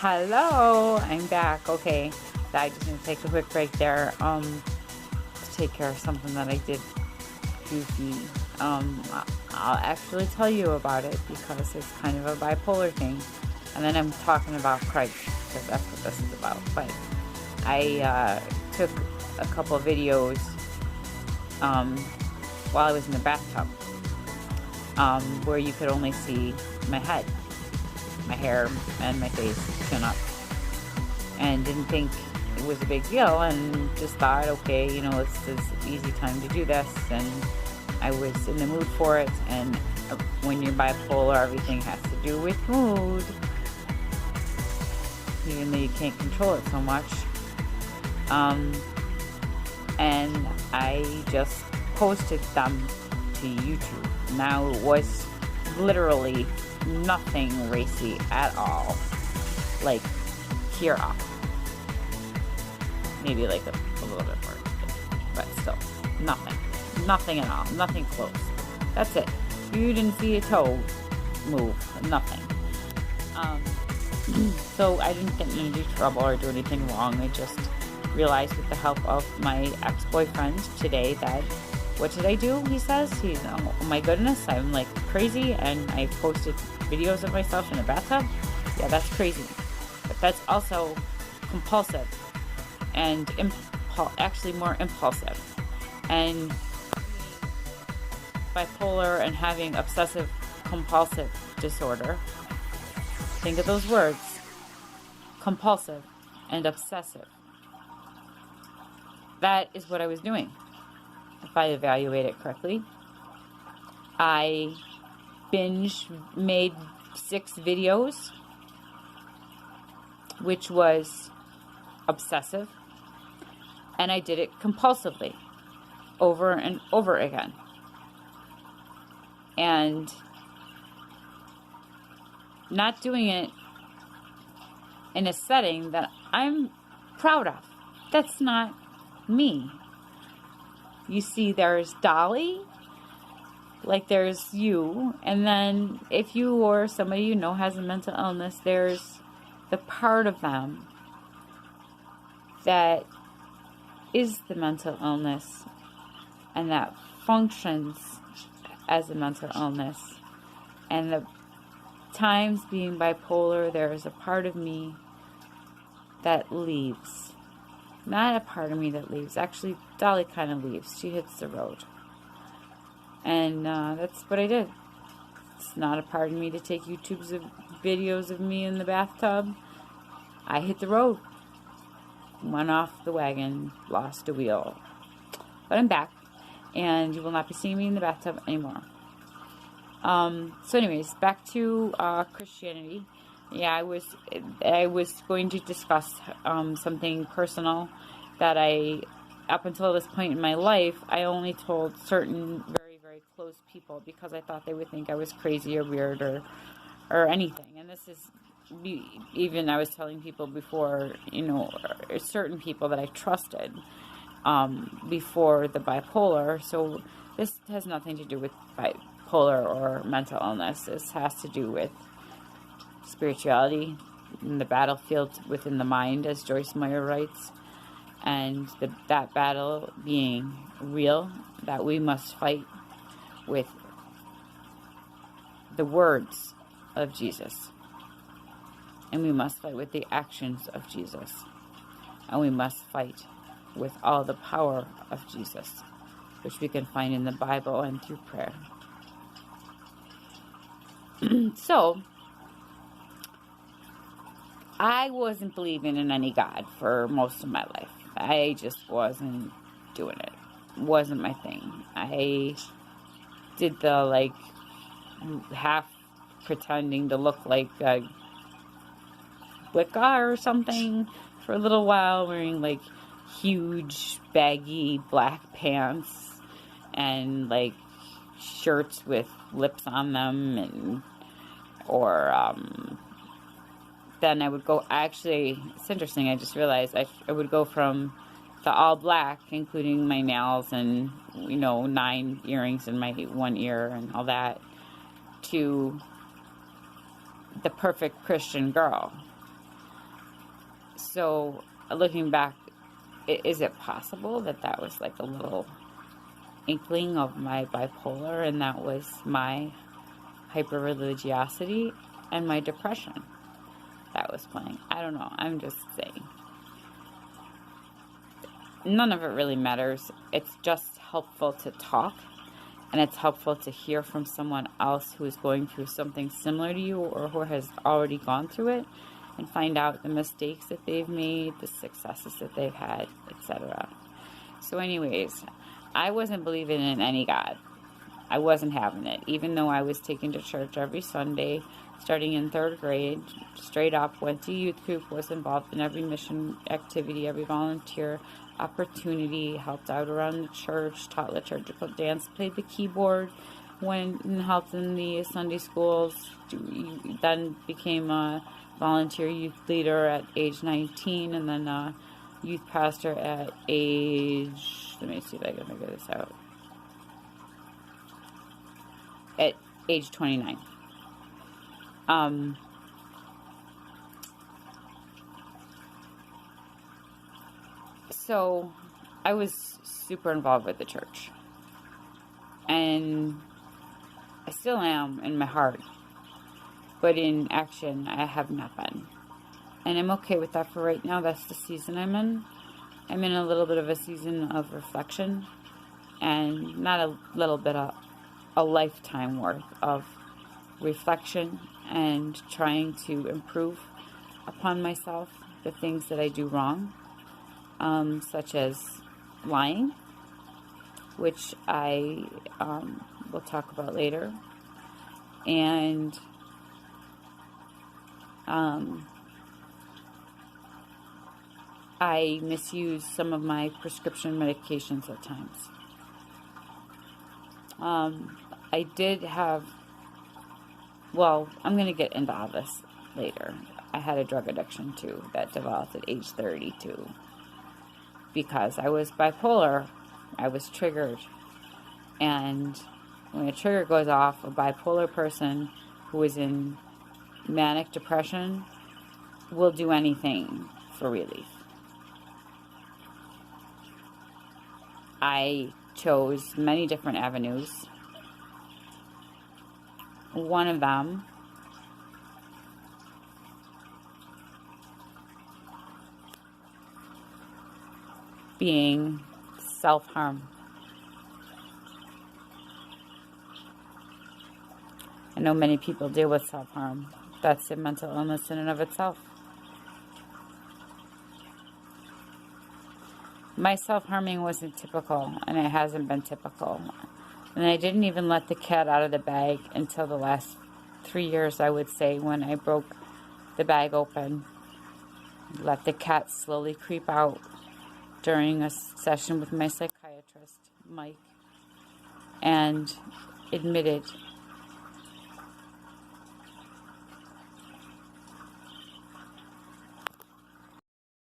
Hello, I'm back. Okay, I just need to take a quick break there to take care of something that I did goofy. I'll actually tell you about it because it's kind of a bipolar thing, and then I'm talking about Christ because that's what this is about. But I took a couple of videos while I was in the bathtub where you could only see my head, my hair, and my face tune up, and didn't think it was a big deal, and just thought, okay, it's this easy time to do this, and I was in the mood for it. And when you're bipolar, everything has to do with mood, even though you can't control it so much. And I just posted them to YouTube. Now, it was literally nothing racy at all, like here up, maybe like a little bit more, but still nothing at all, nothing close. That's it. You didn't see a toe move, nothing. So I didn't get into any trouble or do anything wrong. I just realized with the help of my ex-boyfriend today that, what did I do? He says, oh my goodness, I'm like crazy, and I posted videos of myself in a bathtub. Yeah, that's crazy. But that's also compulsive and actually more impulsive. And bipolar and having obsessive compulsive disorder. Think of those words. Compulsive and obsessive. That is what I was doing. If I evaluate it correctly. I made 6 videos, which was obsessive, and I did it compulsively over and over again, and not doing it in a setting that I'm proud of. That's not me. You see, there's Dolly, like there's you, and then if you or somebody you know has a mental illness, there's the part of them that is the mental illness and that functions as a mental illness. And the times being bipolar, there is a part of me that leaves. Not a part of me that leaves. Actually, Dolly kind of leaves. She hits the road. And that's what I did. It's not a part of me to take YouTube's videos of me in the bathtub. I hit the road. Went off the wagon. Lost a wheel. But I'm back. And you will not be seeing me in the bathtub anymore. So anyways, back to Christianity. Yeah, I was going to discuss something personal that up until this point in my life, I only told certain very, very close people because I thought they would think I was crazy or weird or anything. And this is, even I was telling people before, certain people that I trusted before the bipolar. So this has nothing to do with bipolar or mental illness. This has to do with spirituality in the battlefield within the mind, as Joyce Meyer writes, and that battle being real, that we must fight with the words of Jesus, and we must fight with the actions of Jesus, and we must fight with all the power of Jesus, which we can find in the Bible and through prayer. So I wasn't believing in any God for most of my life. I just wasn't doing it. It wasn't my thing. I did the half pretending to look like a Wicca or something for a little while, wearing huge baggy black pants and shirts with lips on them, then I would go, actually, it's interesting, I just realized I would go from the all black, including my nails and, 9 earrings in my one ear and all that, to the perfect Christian girl. So, looking back, is it possible that that was like a little inkling of my bipolar, and that was my hyper-religiosity and my depression that was playing? I don't know. I'm just saying. None of it really matters. It's just helpful to talk, and it's helpful to hear from someone else who is going through something similar to you or who has already gone through it, and find out the mistakes that they've made, the successes that they've had, etc. So anyways, I wasn't believing in any God. I wasn't having it, even though I was taken to church every Sunday, starting in 3rd grade, straight up, went to youth group, was involved in every mission activity, every volunteer opportunity, helped out around the church, taught liturgical dance, played the keyboard, went and helped in the Sunday schools, then became a volunteer youth leader at age 19, and then a youth pastor at age, let me see if I can figure this out, at age 29. So I was super involved with the church, and I still am in my heart, but in action I have not been, and I'm okay with that for right now. That's the season I'm in. I'm in a little bit of a season of reflection, and not a little bit, a lifetime worth of reflection and trying to improve upon myself, the things that I do wrong, such as lying, which I will talk about later, and I misuse some of my prescription medications at times. I did have, well, I'm going to get into all this later. I had a drug addiction too that developed at age 32 because I was bipolar. I was triggered, and when a trigger goes off, a bipolar person who is in manic depression will do anything for relief. I chose many different avenues. One of them being self-harm. I know many people deal with self-harm. That's a mental illness in and of itself. My self-harming wasn't typical, and it hasn't been typical. And I didn't even let the cat out of the bag until the last 3 years, I would say, when I broke the bag open. Let the cat slowly creep out during a session with my psychiatrist, Mike, and admitted